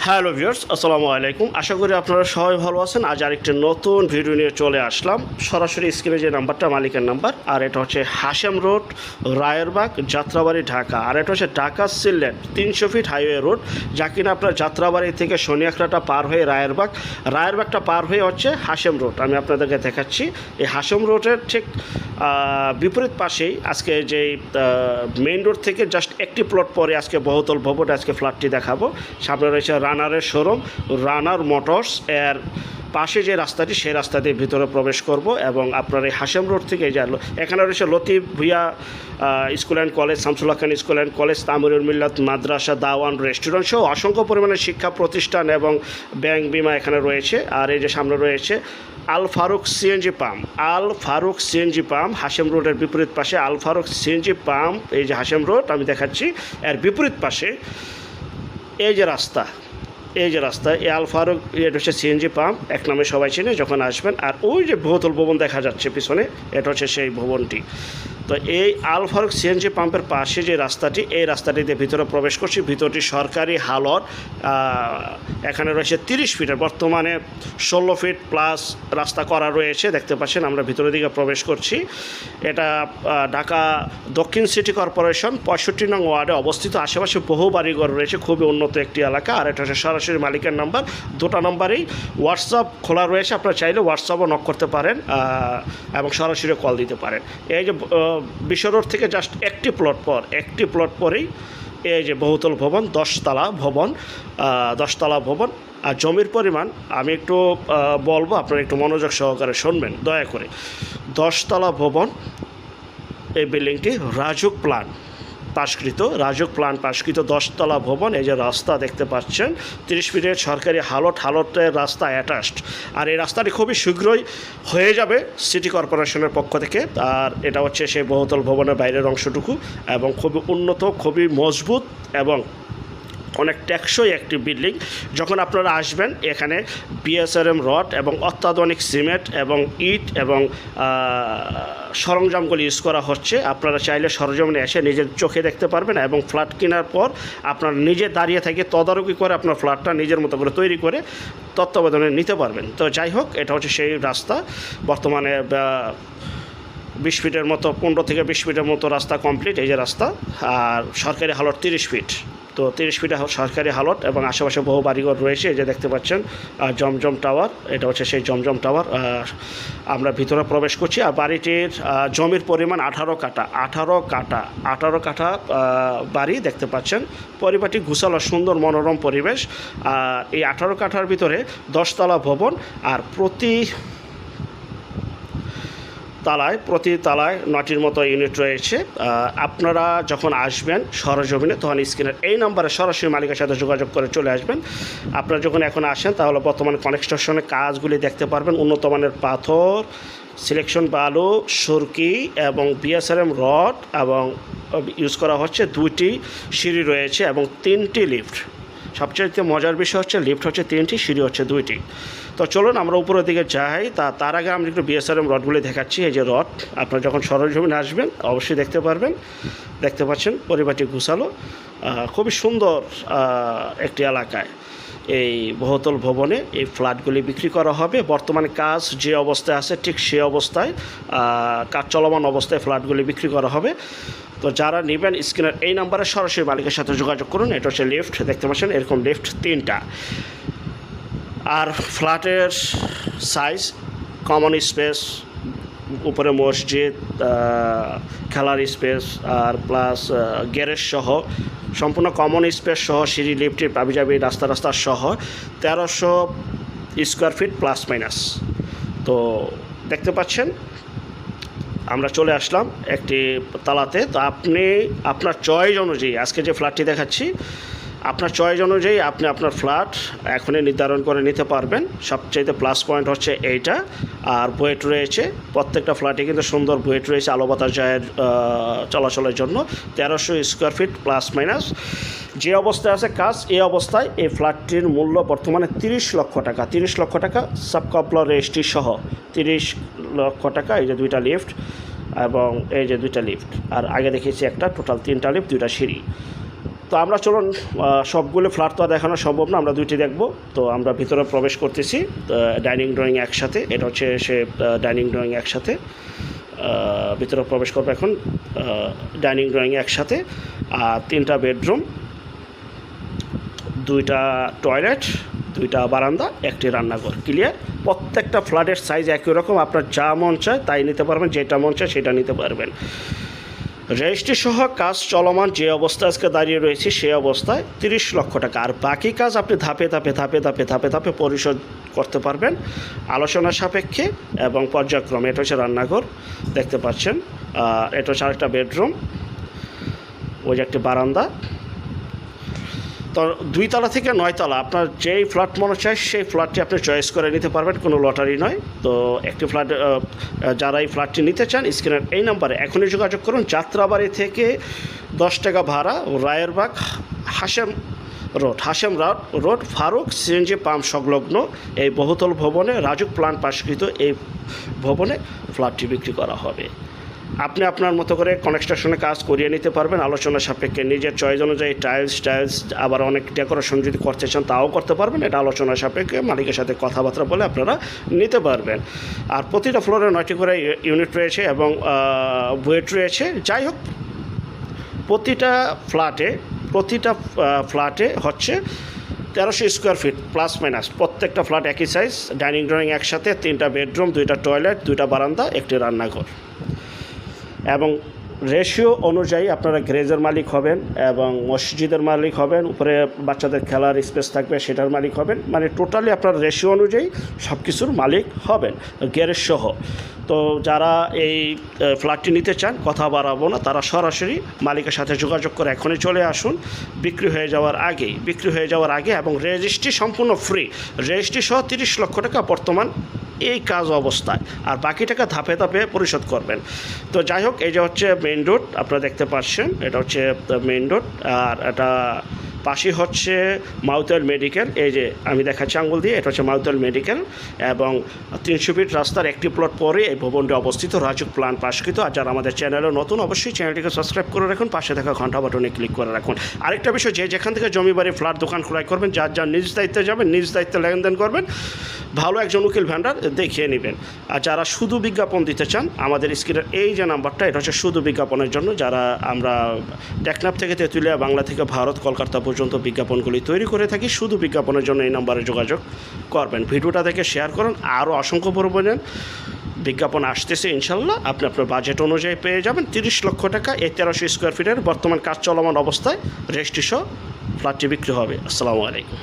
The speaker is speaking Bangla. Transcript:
হ্যালো ভিউয়ার্স, আসসালামু আলাইকুম। আশা করি আপনারা সবাই ভালো আছেন। আজ আরেকটি নতুন ভিডিও নিয়ে চলে আসলাম। সরাসরি স্ক্রিনে যে নাম্বারটা মালিকের নাম্বার, আর এটা হচ্ছে হাশেম রোড, রায়েরবাগ, যাত্রাবাড়ি, ঢাকা। আর এটা হচ্ছে Dhaka Sylhet 300 feet highway road, যা কিনা আপনার যাত্রাবাড়ি থেকে শনিয়াখড়াটা পার হয়ে রায়েরবাগটা পার হয়ে হচ্ছে হাশেম রোড। আমি আপনাদেরকে দেখাচ্ছি এই হাশেম রোডের ঠিক বিপরীত পাশেই আজকে যেই মেইন রোড থেকে জাস্ট একটি প্লট পরে আজকে বহুতল ভবনে আজকে ফ্ল্যাটটি দেখাবো। সামনে রয়েছে রানারের শোরুম, রানার মোটরস। এর পাশে যে রাস্তাটি, সেই রাস্তা দিয়ে ভিতরে প্রবেশ করব এবং আপনার এই হাশেম রোড থেকে এখানে রয়েছে Latif Bhuiyan school and college, Shamsullah Khan school and college, Tamirul Millat মাদ্রাসা, দাওয়ান রেস্টুরেন্ট সহ অসংখ্য পরিমাণে শিক্ষা প্রতিষ্ঠান এবং ব্যাংক বিমা এখানে রয়েছে। আর এই যে সামনে রয়েছে আল ফারুক সিএনজি পাম্প হাশেম রোডের বিপরীত পাশে আল ফারুক সিএনজি পাম্প। এই যে হাশেম রোড আমি দেখাচ্ছি, এর বিপরীত পাশে এই যে রাস্তা এই আল ফারুক, এটা হচ্ছে সিএনজি পাম্প, এক নামে সবাই চেনে যখন আসবেন। আর ওই যে বহুতল ভবন দেখা যাচ্ছে পিছনে, এটা হচ্ছে সেই ভবনটি। তো এই আল ফারুক সিএনজি পাম্পের পাশে যে রাস্তাটি, এই রাস্তাটিতে ভিতরে প্রবেশ করছি। ভিতরটি সরকারি হালত, এখানে রয়েছে 30 ফিটের, বর্তমানে 16 ফিট প্লাস রাস্তা করা রয়েছে, দেখতে পাচ্ছেন। আমরা ভিতরের দিকে প্রবেশ করছি। এটা ঢাকা দক্ষিণ সিটি কর্পোরেশন 65 নং ওয়ার্ডে অবস্থিত। আশেপাশে বহু বাড়িঘর রয়েছে, খুবই উন্নত একটি এলাকা। আর এটা হচ্ছে সরাসরি মালিকের নাম্বার। দুটো নাম্বারেই হোয়াটসঅ্যাপ খোলা রয়েছে, আপনারা চাইলে হোয়াটসঅ্যাপও নক করতে পারেন এবং সরাসরি কল দিতে পারেন। এই যে বিশ্ব রোড থেকে জাস্ট একটি প্লট পরেই এই যে বহুতল ভবন, 10তলা ভবন। আর জমির পরিমাণ আমি একটু বলবো, আপনারা একটু মনোযোগ সহকারে শুনবেন দয়া করে। 10তলা ভবন, এই বিল্ডিংটি রাজুক প্ল্যান পাশকৃত 10তলা ভবন। এই যে রাস্তা দেখতে পাচ্ছেন, 30 ফিটের সরকারি হালতের রাস্তা অ্যাটাচড। আর এই রাস্তাটি খুবই শীঘ্রই হয়ে যাবে সিটি কর্পোরেশনের পক্ষ থেকে। আর এটা হচ্ছে সেই বহুতল ভবনের বাইরের অংশটুকু, এবং খুবই উন্নত, খুবই মজবুত এবং অনেক টেকসই একটি বিল্ডিং। যখন আপনারা আসবেন, এখানে বিএসআরএম রড এবং অত্যাধুনিক সিমেন্ট এবং ইট এবং সরঞ্জামগুলি ইউজ করা হচ্ছে। আপনারা চাইলে সরঞ্জামে এসে নিজের চোখে দেখতে পারবেন এবং ফ্ল্যাট কেনার পর আপনার নিজে দাঁড়িয়ে থেকে তদারকি করে আপনার ফ্ল্যাটটা নিজের মতো করে তৈরি করে তত্ত্বাবধানে নিতে পারবেন। তো যাই হোক, এটা হচ্ছে সেই রাস্তা। বর্তমানে 20 ফিটের মতো, 15 থেকে 20 ফিটের মতো রাস্তা কমপ্লিট। এই যে রাস্তা, আর সরকারি হালত 30 ফিট। তো 30 ফিটে সরকারি হালত এবং আশেপাশে বহু বাড়িঘর রয়েছে। এই যে দেখতে পাচ্ছেন জমজম টাওয়ার, এটা হচ্ছে সেই জমজম টাওয়ার। আমরা ভিতরে প্রবেশ করছি। আর বাড়িটির জমির পরিমাণ 18 কাঠা বাড়ি দেখতে পাচ্ছেন। পরিবারটি গুছালো, সুন্দর মনোরম পরিবেশ। আর এই 18 কাঠার ভিতরে 10তলা ভবন, আর প্রতি তালায় 9টির মতো ইউনিট রয়েছে। আপনারা যখন আসবেন সরজমিনে, তখন স্ক্রিনের এই নাম্বারে সরাসরি মালিকের সাথে যোগাযোগ করে চলে আসবেন। আপনারা যখন এখন আসেন, তাহলে বর্তমানে কনস্ট্রাকশনের কাজগুলি দেখতে পারবেন। উন্নত মানের পাথর, সিলেকশন বালু, সুরকি এবং বিএসআরএম রড এবং ইউজ করা হচ্ছে। 2টি সিঁড়ি রয়েছে এবং 3টি লিফট। সবচেয়ে মজার বিষয় হচ্ছে লিফট হচ্ছে 3টি, সিঁড়ি হচ্ছে 2টি। তো চলুন আমরা উপরের দিকে যাই। তার আগে আমরা একটু বিএসআরএম রডগুলি দেখাচ্ছি। এই যে রড, আপনারা যখন সরজমিনে আসবেন অবশ্যই দেখতে পারবেন। দেখতে পাচ্ছেন পরিবারটি গুছালো, খুবই সুন্দর একটি এলাকায়। এই বহুতল ভবনে এই ফ্ল্যাটগুলি বিক্রি করা হবে। বর্তমানে কাজ যে অবস্থায় আছে, ঠিক সেই অবস্থায়, কাজ চলমান অবস্থায় ফ্ল্যাটগুলি বিক্রি করা হবে। তো যারা নেবেন, স্ক্রিনের এই নাম্বারে সরাসরি মালিকের সাথে যোগাযোগ করুন। এটা হচ্ছে লিফট, দেখতে পাচ্ছেন এরকম লিফট 3টা। আর ফ্ল্যাটের সাইজ, কমন স্পেস, উপরে মসজিদ, খেলার স্পেস, আর প্লাস গ্যারেজ সহ সম্পূর্ণ কমন স্পেস সহ সিঁড়ি, লিফটের পাবিজাবি, রাস্তা সহ 1300 স্কোয়ার ফিট প্লাস মাইনাস। তো দেখতে পাচ্ছেন আমরা চলে আসলাম একটি তালাতে। তো আপনি আপনার চয়েস অনুযায়ী, আজকে যে ফ্ল্যাটটি দেখাচ্ছি, আপনার চয়েস অনুযায়ী আপনি আপনার ফ্ল্যাট এখনই নির্ধারণ করে নিতে পারবেন। সবচাইতে প্লাস পয়েন্ট হচ্ছে এইটা। আর বুয়েট রয়েছে, প্রত্যেকটা ফ্ল্যাটে কিন্তু সুন্দর বুয়েট রয়েছে আলো বাতাস যায় চলাচলের জন্য। 1300 স্কোয়ার ফিট প্লাস মাইনাস। যে অবস্থায় আছে কাজ, এই অবস্থায় এই ফ্ল্যাটটির মূল্য বর্তমানে 30 লক্ষ টাকা সাবকপ্লার রেজিস্ট্রি সহ 30 লক্ষ টাকা। এই যে 2টা লিফট এবং এই যে 2টা লিফট, আর আগে দেখিয়েছি একটা, টোটাল 3টা লিফট, 2টা সিঁড়ি। তো আমরা চলুন সবগুলো ফ্ল্যাট তো আর দেখানো সম্ভব না, আমরা দুইটি দেখব। তো আমরা ভিতরে প্রবেশ করতেছি, ডাইনিং ড্রয়িং একসাথে, এটা হচ্ছে সে ডাইনিং ড্রয়িং একসাথে, ভিতরে প্রবেশ করবো এখন। ডাইনিং ড্রয়িং একসাথে, আর 3টা বেডরুম, 2টা টয়লেট, 2টা বারান্দা, 1টি রান্নাঘর, ক্লিয়ার। প্রত্যেকটা ফ্ল্যাটের সাইজ একই রকম, আপনার যা মন চায় তাই নিতে পারবেন, যেটা মন চায় সেটা নিতে পারবেন। রেজিস্ট্রি সহ কাজ চলমান যে অবস্থায় আজকে দাঁড়িয়ে রয়েছে সেই অবস্থায় 30 লক্ষ টাকা, আর বাকি কাজ আপনি ধাপে ধাপে ধাপে ধাপে ধাপে ধাপে পরিশোধ করতে পারবেন আলোচনা সাপেক্ষে এবং পর্যায়ক্রমে। এটা হচ্ছে রান্নাঘর দেখতে পাচ্ছেন, এটা হচ্ছে আরেকটা বেডরুম, ওই যে একটি বারান্দা। তো 2 তলা থেকে 9 তলা আপনার যেই ফ্ল্যাট মনে চায় সেই ফ্ল্যাটটি আপনি চয়েস করে নিতে পারবেন, কোনো লটারি নয়। তো একটি ফ্ল্যাট যারা এই ফ্ল্যাটটি নিতে চান স্ক্রিনের এই নাম্বারে এখনই যোগাযোগ করুন। যাত্রাবাড়ি থেকে 10 টাকা ভাড়া, Rayerbag Hashem road Faruk CNG pump সংলগ্ন এই বহুতল ভবনে রাজুক প্ল্যান পাশকৃত এই ভবনে ফ্ল্যাটটি বিক্রি করা হবে। আপনি আপনার মতো করে কনস্ট্রাকশনে কাজ করিয়ে নিতে পারবেন আলোচনা সাপেক্ষে, নিজের চয়েস অনুযায়ী টাইলস আবার অনেক ডেকোরেশন যদি করতে চান তাও করতে পারবেন। এটা আলোচনা সাপেক্ষে মালিকের সাথে কথাবার্তা বলে আপনারা নিতে পারবেন। আর প্রতিটা ফ্লোরে 9টি করে ইউনিট রয়েছে এবং বুয়েট রয়েছে। যাই হোক, প্রতিটা ফ্ল্যাটে হচ্ছে 1300 স্কোয়ার ফিট প্লাস মাইনাস, প্রত্যেকটা ফ্ল্যাট একই সাইজ, ডাইনিং ড্রয়িং একসাথে, 3টা বেডরুম, 2টা টয়লেট, 2টা বারান্দা, 1টি রান্নাঘর। এবং রেশিও অনুযায়ী আপনারা গ্যারেজের মালিক হবেন এবং মসজিদের মালিক হবেন, উপরে বাচ্চাদের খেলার স্পেস থাকবে সেটার মালিক হবেন, মানে টোটালি আপনার রেশিও অনুযায়ী সব কিছুর মালিক হবেন গ্যারেজ সহ। তো যারা এই ফ্ল্যাটটি নিতে চান, কথা বাড়াবো না, তারা সরাসরি মালিকের সাথে যোগাযোগ করে এখনই চলে আসুন বিক্রি হয়ে যাওয়ার আগে। এবং রেজিস্ট্রি সম্পূর্ণ ফ্রি, রেজিস্ট্রি সহ 30 লক্ষ টাকা বর্তমান এই কাজ অবস্থায়, আর বাকি টাকা ধাপে ধাপে পরিশোধ করবেন। তো যাই হোক, এই যে হচ্ছে মেইন রোড আপনারা দেখতে পাচ্ছেন, এটা হচ্ছে মেইন রোড, আর এটা পাশে হচ্ছে মাউথওয়েল মেডিকেল। এই যে আমি দেখাচ্ছি আঙ্গুল দিয়ে, এটা হচ্ছে মাউথওয়েল মেডিকেল এবং 300 ফিট রাস্তার একটি প্লট পরে এই ভবনটি অবস্থিত, রাজুক প্ল্যান পাশকৃত। আর যারা আমাদের চ্যানেলে নতুন, অবশ্যই চ্যানেলটিকে সাবস্ক্রাইব করে রাখুন, পাশে থাকা ঘন্টা বাটনে ক্লিক করে রাখুন। আরেকটা বিষয়, যেখান থেকে জমি বাড়ি ফ্ল্যাট দোকান ক্রয় করবেন, যার নিজ দায়িত্বে যাবেন, নিজ দায়িত্বে লেনদেন করবেন, ভালো একজন উকিল ভেন্ডার দেখিয়ে নেবেন। আর যারা শুধু বিজ্ঞাপন দিতে চান, আমাদের স্ক্রিনের এই যে নাম্বারটা, এটা হচ্ছে শুধু বিজ্ঞাপনের জন্য। যারা আমরা টেকনাফ থেকে তেঁতুলিয়া, বাংলা থেকে ভারত, কলকাতা পর্যন্ত বিজ্ঞাপনগুলি তৈরি করে থাকি, শুধু বিজ্ঞাপনের জন্য এই নাম্বারে যোগাযোগ করবেন। ভিডিওটা দেখে শেয়ার করুন, আরও অসংখ্য পরিমাণে বিজ্ঞাপন আসতেছে ইনশাল্লাহ, আপনি আপনার বাজেট অনুযায়ী পেয়ে যাবেন। 30 লক্ষ টাকা এই 1300 স্কোয়ার ফিটের বর্তমান কাজ চলমান অবস্থায় রেজিস্ট্রি সহ ফ্ল্যাটটি বিক্রি হবে। আসসালামু আলাইকুম।